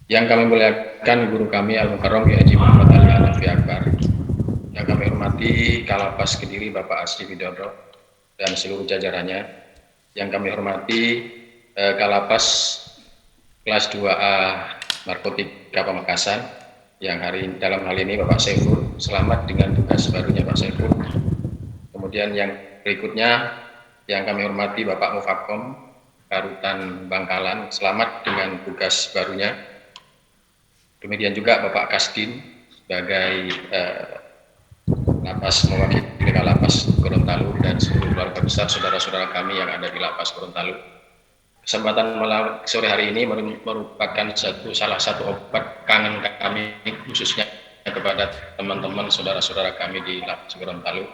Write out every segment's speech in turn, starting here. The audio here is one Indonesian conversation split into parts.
Yang kami muliakan guru kami Al-Mukarram Kiai Haji Muhammad Ali Hanafi Akbar. Yang kami hormati Kalapas Kediri Bapak Asri Widodo dan seluruh jajarannya. Yang kami hormati Kalapas kelas 2A Narkotika Pamekasan yang dalam hal ini Bapak Saiful. Selamat dengan tugas barunya Pak Saiful. Kemudian yang berikutnya yang kami hormati Bapak Mufakom Karutan Bangkalan, selamat dengan tugas barunya. Kemudian juga Bapak Kasdin sebagai lapas mewakili lapas Gorontalo dan seluruh keluarga besar saudara-saudara kami yang ada di lapas Gorontalo. Kesempatan malam sore hari ini merupakan salah satu obat kangen kami khususnya kepada teman-teman saudara-saudara kami di lapas Gorontalo,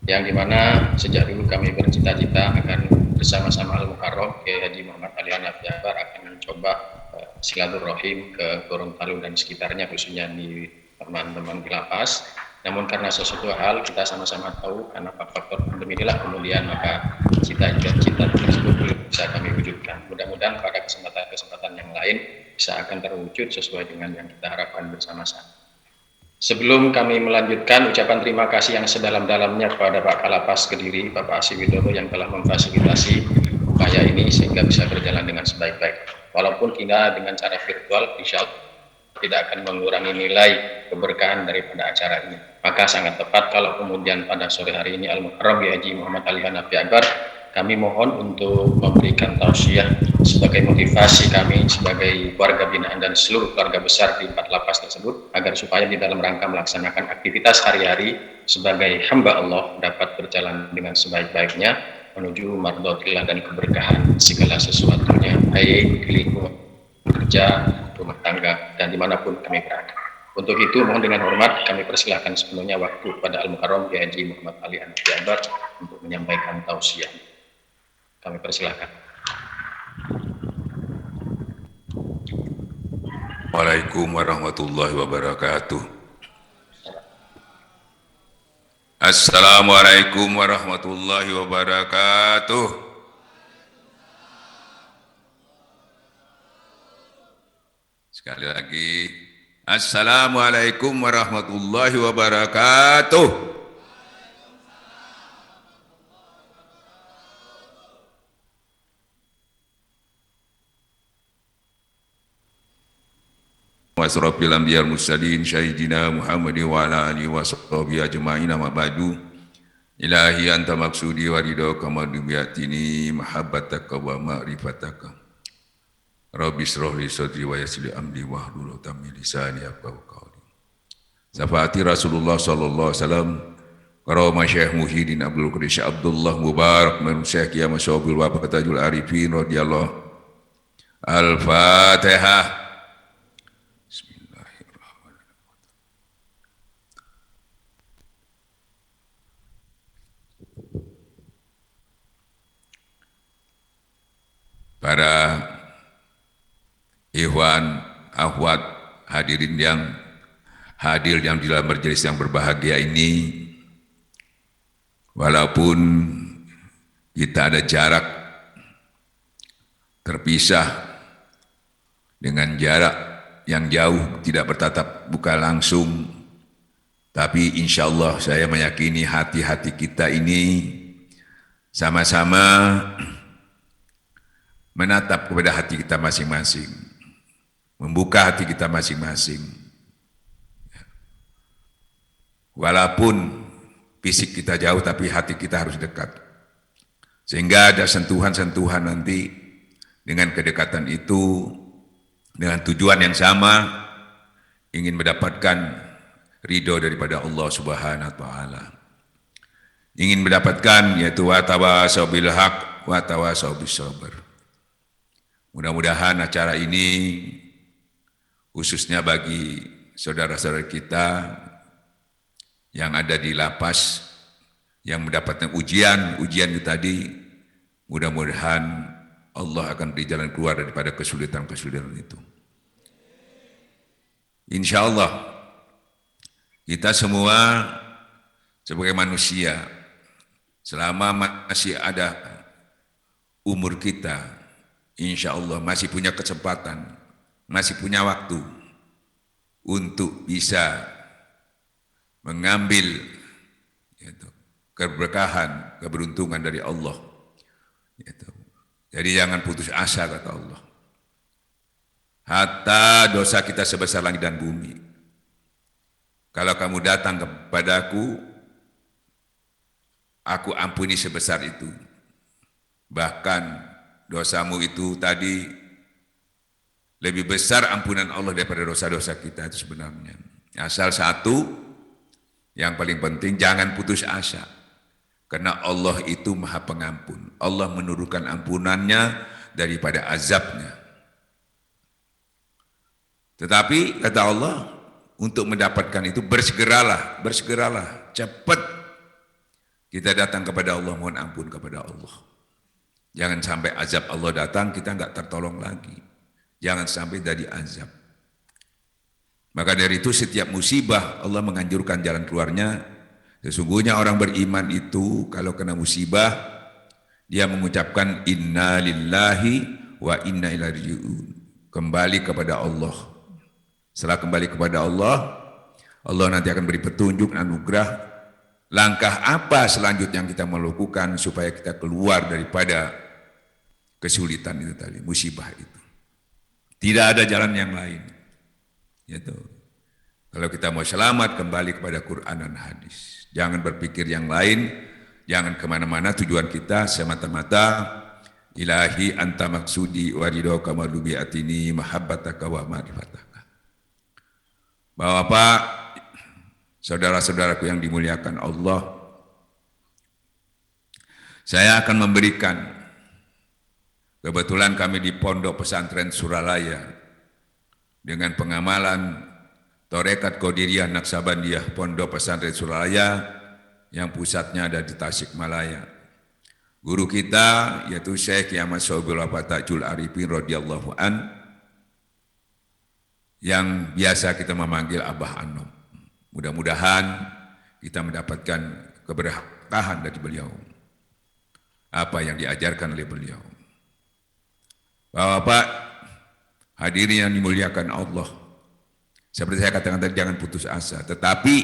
yang dimana sejak dulu kami bercita-cita akan bersama-sama Al-Mukarram Kiai Haji Muhammad Ali Hanafi Akbar akan mencoba silaturahim ke Gorontalo dan sekitarnya, khususnya di teman-teman di lapas. Namun karena sesuatu hal kita sama-sama tahu karena faktor pandemi inilah kemudian maka cita-cita tersebut belum bisa kami wujudkan. Mudah-mudahan pada kesempatan-kesempatan yang lain bisa akan terwujud sesuai dengan yang kita harapkan bersama-sama. Sebelum kami melanjutkan, ucapan terima kasih yang sedalam-dalamnya kepada Pak Kalapas Kediri, Bapak Asri Widodo yang telah memfasilitasi upaya ini sehingga bisa berjalan dengan sebaik-baik. Walaupun kita dengan cara virtual, insya Allah tidak akan mengurangi nilai keberkahan daripada acara ini. Maka sangat tepat kalau kemudian pada sore hari ini Al-Mukarram Kiai Haji Muhammad Ali Hanafi Akbar kami mohon untuk memberikan tausiah sebagai motivasi kami sebagai warga binaan dan seluruh keluarga besar di 4 lapas tersebut agar supaya di dalam rangka melaksanakan aktivitas hari-hari sebagai hamba Allah dapat berjalan dengan sebaik-baiknya menuju mardhatillah dan keberkahan segala sesuatunya, baik di lingkungan kerja, rumah tangga, dan dimanapun kami berada. Untuk itu mohon dengan hormat kami persilahkan sepenuhnya waktu kepada Al-Mukarram Kiai Haji Muhammad Ali Hanafi Akbar untuk menyampaikan tausiah. Kami persilahkan. Waalaikumsalam warahmatullahi wabarakatuh. Assalamualaikum warahmatullahi wabarakatuh. Sekali lagi, Assalamualaikum warahmatullahi wabarakatuh. Wasrafil anbiya mursalin sayyidina Muhammadin wa ala alihi wa sahbihi ajma'in amma ba'du. Ilahi anta maksudi wa ridhaka madhubiyatini mahabbataka wa ma'rifataka. Rabbi shrah li sadri wa yassir li amri wahlul 'uqdatam min lisani yafqahu qawli. Syafaati Rasulullah sallallahu alaihi wasallam Karoma Syekh Muhyiddin Abdul Qadir Syekh Abdullah Mubarak min Syekh Kiai Masyabil wa Tajul Arifin radhiyallahu. Al-Fatihah. Para ikhwan, akhwat, hadirin yang hadir yang di dalam majelis yang berbahagia ini, walaupun kita ada jarak terpisah dengan jarak yang jauh, tidak bertatap muka langsung, tapi insya Allah saya meyakini hati-hati kita ini sama-sama menatap kepada hati kita masing-masing, membuka hati kita masing-masing. Walaupun fisik kita jauh, tapi hati kita harus dekat. Sehingga ada sentuhan-sentuhan nanti dengan kedekatan itu, dengan tujuan yang sama, ingin mendapatkan ridho daripada Allah Subhanahu wa Ta'ala. Ingin mendapatkan yaitu wa tawasau bil haq wa tawasau bis sabr. Mudah-mudahan acara ini khususnya bagi saudara-saudara kita yang ada di lapas yang mendapatkan ujian itu tadi, mudah-mudahan Allah akan beri jalan keluar daripada kesulitan-kesulitan itu. Insya Allah kita semua sebagai manusia selama masih ada umur kita, insya Allah masih punya kesempatan masih punya waktu untuk bisa mengambil gitu, keberkahan, keberuntungan dari Allah. Gitu. Jadi jangan putus asa kata Allah. Hatta dosa kita sebesar langit dan bumi. Kalau kamu datang kepadaku, aku ampuni sebesar itu. Bahkan dosamu itu tadi lebih besar ampunan Allah daripada dosa-dosa kita itu sebenarnya. Asal satu, yang paling penting jangan putus asa. Karena Allah itu maha pengampun. Allah menurunkan ampunannya daripada azabnya. Tetapi kata Allah, untuk mendapatkan itu bersegeralah, cepat kita datang kepada Allah, mohon ampun kepada Allah. Jangan sampai azab Allah datang, kita enggak tertolong lagi. Jangan sampai dari azab. Maka dari itu setiap musibah Allah menganjurkan jalan keluarnya. Sesungguhnya orang beriman itu kalau kena musibah, dia mengucapkan inna lillahi wa inna ilaihi raji'un. Kembali kepada Allah. Setelah kembali kepada Allah, Allah nanti akan beri petunjuk, anugerah, langkah apa selanjutnya yang kita melakukan supaya kita keluar daripada kesulitan itu tadi, musibah itu. Tidak ada jalan yang lain. Gitu. Kalau kita mau selamat, kembali kepada Quran dan hadis. Jangan berpikir yang lain, jangan kemana-mana, tujuan kita semata-mata ilahi anta maksudi wa ridhoka malubi atini mahabbataka wa ma'rifataka. Bapak, saudara-saudaraku yang dimuliakan Allah, saya akan memberikan, kebetulan kami di Pondok Pesantren Suralaya dengan pengamalan Tarekat Qadiriyah Naksabandiyah Pondok Pesantren Suralaya yang pusatnya ada di Tasikmalaya. Guru kita yaitu Syekh Ahmad Sobul Tajul Arifin radhiyallahu an, yang biasa kita memanggil Abah Anom. Mudah-mudahan kita mendapatkan keberkahan dari beliau. Apa yang diajarkan oleh beliau. Bapak, hadirin yang dimuliakan Allah. Seperti saya katakan tadi, jangan putus asa. Tetapi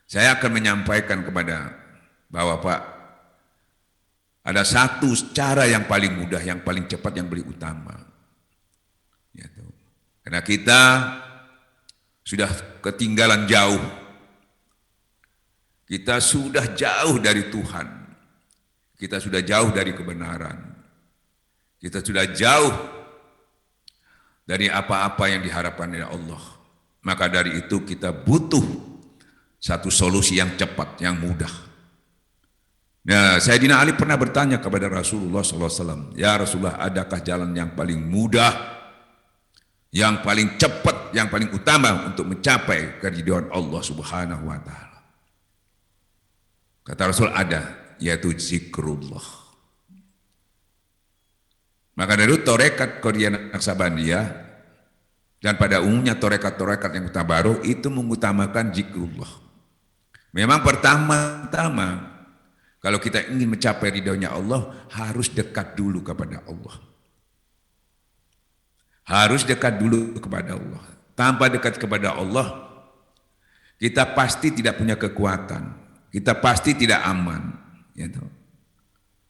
saya akan menyampaikan kepada Bapak, ada satu cara yang paling mudah, yang paling cepat, yang paling utama. Yaitu, karena kita sudah ketinggalan jauh. Kita sudah jauh dari Tuhan. Kita sudah jauh dari kebenaran. Kita sudah jauh dari apa-apa yang diharapkan oleh Allah. Maka dari itu kita butuh satu solusi yang cepat, yang mudah. Nah, Sayyidina Ali pernah bertanya kepada Rasulullah SAW, ya Rasulullah, adakah jalan yang paling mudah, yang paling cepat, yang paling utama untuk mencapai keridhaan Allah Subhanahu wa taala? Kata Rasul, ada, yaitu zikrullah. Maka dari itu Tarekat Qadiriyah Naksabandiyah dan pada umumnya tarekat-tarekat yang tabaruk itu mengutamakan zikrullah. Memang pertama-tama kalau kita ingin mencapai ridhonya Allah, harus dekat dulu kepada Allah. Harus dekat dulu kepada Allah. Tanpa dekat kepada Allah, kita pasti tidak punya kekuatan. Kita pasti tidak aman. Gitu.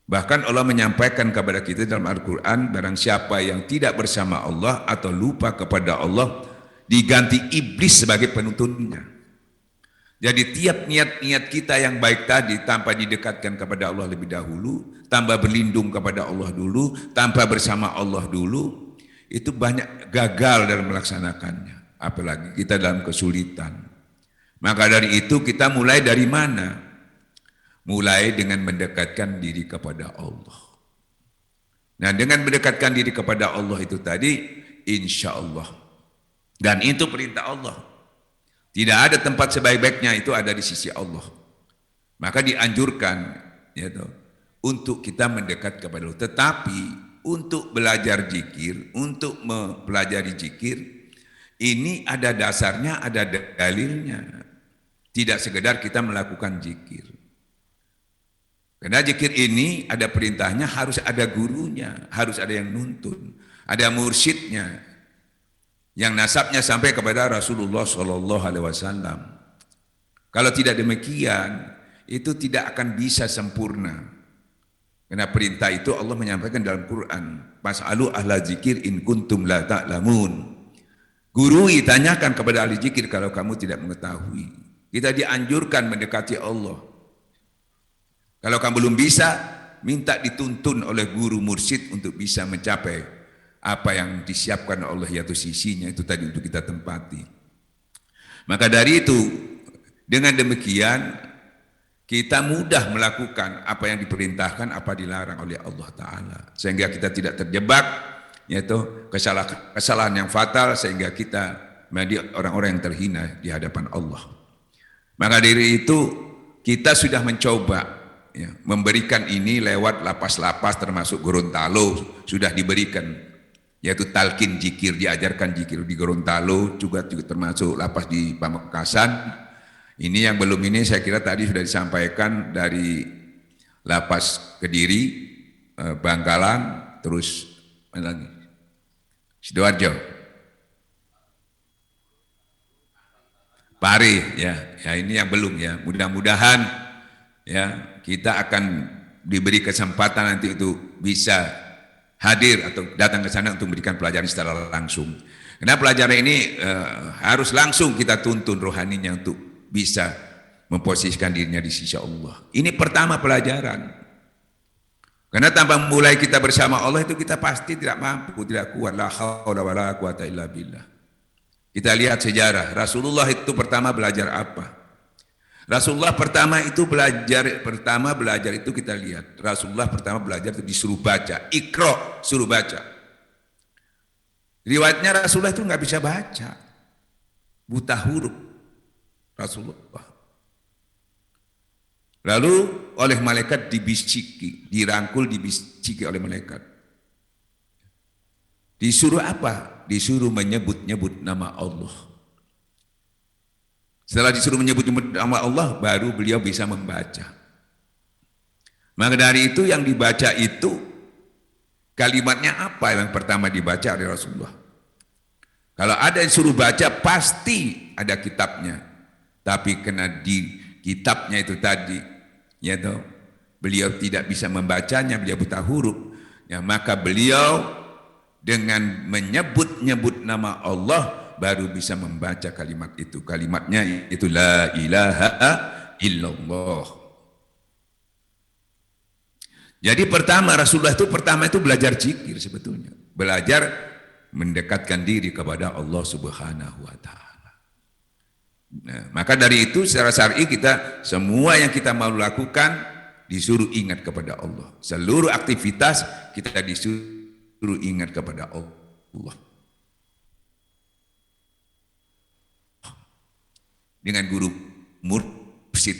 Bahkan Allah menyampaikan kepada kita dalam Al-Quran, barang siapa yang tidak bersama Allah atau lupa kepada Allah, diganti iblis sebagai penuntunnya. Jadi tiap niat-niat kita yang baik tadi tanpa didekatkan kepada Allah lebih dahulu, tanpa berlindung kepada Allah dulu, tanpa bersama Allah dulu, itu banyak gagal dalam melaksanakannya. Apalagi kita dalam kesulitan. Maka dari itu kita mulai dari mana? Mulai dengan mendekatkan diri kepada Allah. Nah, dengan mendekatkan diri kepada Allah itu tadi, insya Allah. Dan itu perintah Allah. Tidak ada tempat sebaik-baiknya, itu ada di sisi Allah. Maka dianjurkan yaitu, untuk kita mendekat kepada Allah. Tetapi untuk belajar zikir, untuk mempelajari zikir, ini ada dasarnya, ada dalilnya. Tidak sekedar kita melakukan zikir. Karena zikir ini ada perintahnya, harus ada gurunya, harus ada yang nuntun, ada mursyidnya. yang nasabnya sampai kepada Rasulullah Shallallahu Alaihi Wasallam. Kalau tidak demikian, itu tidak akan bisa sempurna. Karena perintah itu Allah menyampaikan dalam Quran, "Fas'alu ahla zikir in kuntum la ta'lamun." Gurui, tanyakan kepada ahli zikir kalau kamu tidak mengetahui. Kita dianjurkan mendekati Allah. Kalau kamu belum bisa, minta dituntun oleh guru mursyid untuk bisa mencapai apa yang disiapkan Allah, yaitu sisinya itu tadi untuk kita tempati. Maka dari itu, dengan demikian kita mudah melakukan apa yang diperintahkan, apa dilarang oleh Allah Ta'ala. Sehingga kita tidak terjebak, yaitu kesalahan yang fatal, sehingga kita menjadi orang-orang yang terhina di hadapan Allah. Maka dari itu, kita sudah mencoba ya, memberikan ini lewat lapas-lapas termasuk Gorontalo, sudah diberikan, yaitu talqin zikir, diajarkan zikir di Gorontalo, juga termasuk lapas di Pamekasan. Ini yang belum ini saya kira tadi sudah disampaikan dari lapas Kediri, Bangkalan, terus mana lagi? Sidoarjo, Pari, ya ini yang belum ya. Mudah-mudahan ya kita akan diberi kesempatan nanti itu bisa hadir atau datang ke sana untuk memberikan pelajaran secara langsung. Karena pelajaran ini harus langsung kita tuntun rohaninya untuk bisa memposisikan dirinya di sisi Allah. Ini pertama pelajaran. Karena tanpa mulai kita bersama Allah itu kita pasti tidak mampu, tidak kuat. La haula wala quwata illa billah. Kita lihat sejarah. Rasulullah itu pertama belajar apa? Rasulullah pertama belajar itu kita lihat. Rasulullah pertama belajar itu disuruh baca. Iqra, suruh baca. Riwayatnya Rasulullah itu nggak bisa baca. Buta huruf. Rasulullah. Lalu oleh malaikat dibisiki, dirangkul, dibisiki oleh malaikat. Disuruh apa? Disuruh menyebut-nyebut nama Allah. Setelah disuruh menyebut-nyebut nama Allah, baru beliau bisa membaca. Maka dari itu yang dibaca itu, kalimatnya apa yang pertama dibaca oleh Rasulullah? Kalau ada yang suruh baca, pasti ada kitabnya. Tapi kena di kitabnya itu tadi, ya toh, beliau tidak bisa membacanya, beliau buta huruf, ya maka beliau dengan menyebut-nyebut nama Allah baru bisa membaca kalimat itu. Kalimatnya itu la ilaha illallah. Jadi Rasulullah itu pertama itu belajar zikir sebetulnya, belajar mendekatkan diri kepada Allah Subhanahu wa Ta'ala. Nah, maka dari itu secara syar'i kita semua yang kita mau lakukan disuruh ingat kepada Allah. Seluruh aktivitas kita disuruh ingat kepada Allah. Dengan guru mursyid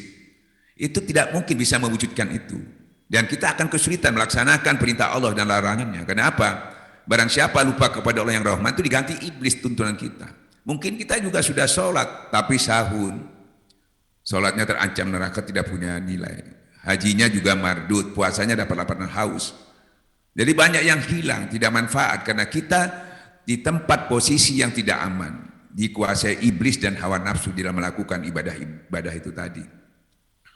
itu tidak mungkin bisa mewujudkan itu. Dan kita akan kesulitan melaksanakan perintah Allah dan larangannya. Kenapa? Barang siapa lupa kepada Allah yang Rahman itu diganti iblis tuntunan kita. Mungkin kita juga sudah sholat, tapi sahun. Sholatnya terancam neraka, tidak punya nilai. Hajinya juga mardut, puasanya dapat lapar dan haus. Jadi banyak yang hilang, tidak manfaat. Karena kita di tempat posisi yang tidak aman. Dikuasai iblis dan hawa nafsu dalam melakukan ibadah-ibadah itu tadi.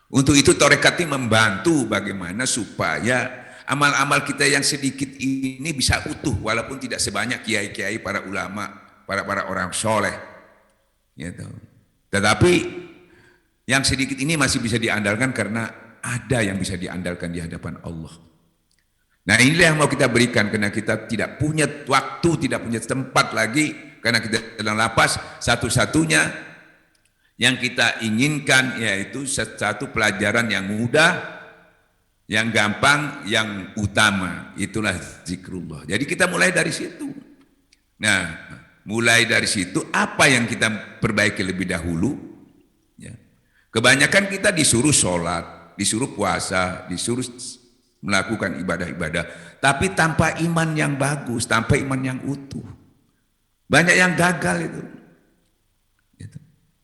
Untuk itu tarekat ini membantu bagaimana supaya amal-amal kita yang sedikit ini bisa utuh. Walaupun tidak sebanyak kiai-kiai, para ulama, para orang soleh, gitu. Tetapi yang sedikit ini masih bisa diandalkan karena ada yang bisa diandalkan di hadapan Allah. Nah inilah yang mau kita berikan karena kita tidak punya waktu, tidak punya tempat lagi karena kita dalam lapas. Satu-satunya yang kita inginkan yaitu satu pelajaran yang mudah, yang gampang, yang utama. Itulah zikrullah. Jadi kita mulai dari situ. Nah, mulai dari situ apa yang kita perbaiki lebih dahulu? Ya. Kebanyakan kita disuruh sholat, disuruh puasa, disuruh melakukan ibadah-ibadah, tapi tanpa iman yang bagus, tanpa iman yang utuh. Banyak yang gagal itu.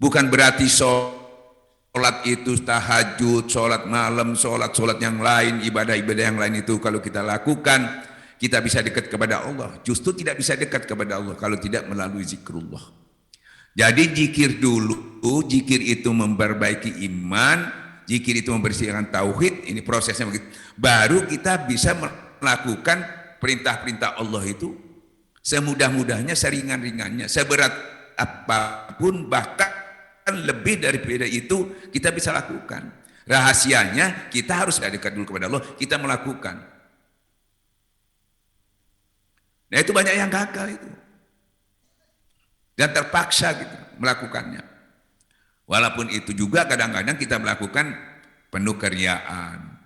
Bukan berarti sholat itu tahajud, sholat malam, sholat yang lain, ibadah-ibadah yang lain itu kalau kita lakukan kita bisa dekat kepada Allah. Justru tidak bisa dekat kepada Allah kalau tidak melalui zikrullah. Jadi zikir dulu, zikir itu memperbaiki iman, zikir itu membersihkan tauhid, ini prosesnya begitu. Baru kita bisa melakukan perintah-perintah Allah itu semudah-mudahnya, seringan-ringannya, seberat apapun, bahkan lebih daripada itu kita bisa lakukan. Rahasianya kita harus dekat dulu kepada Allah, kita melakukan. Nah itu banyak yang gagal itu. Dan terpaksa gitu melakukannya. Walaupun itu juga kadang-kadang kita melakukan penuh keriaan,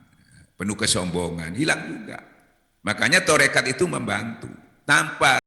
penuh kesombongan, hilang juga. Makanya torekat itu membantu. Tanpa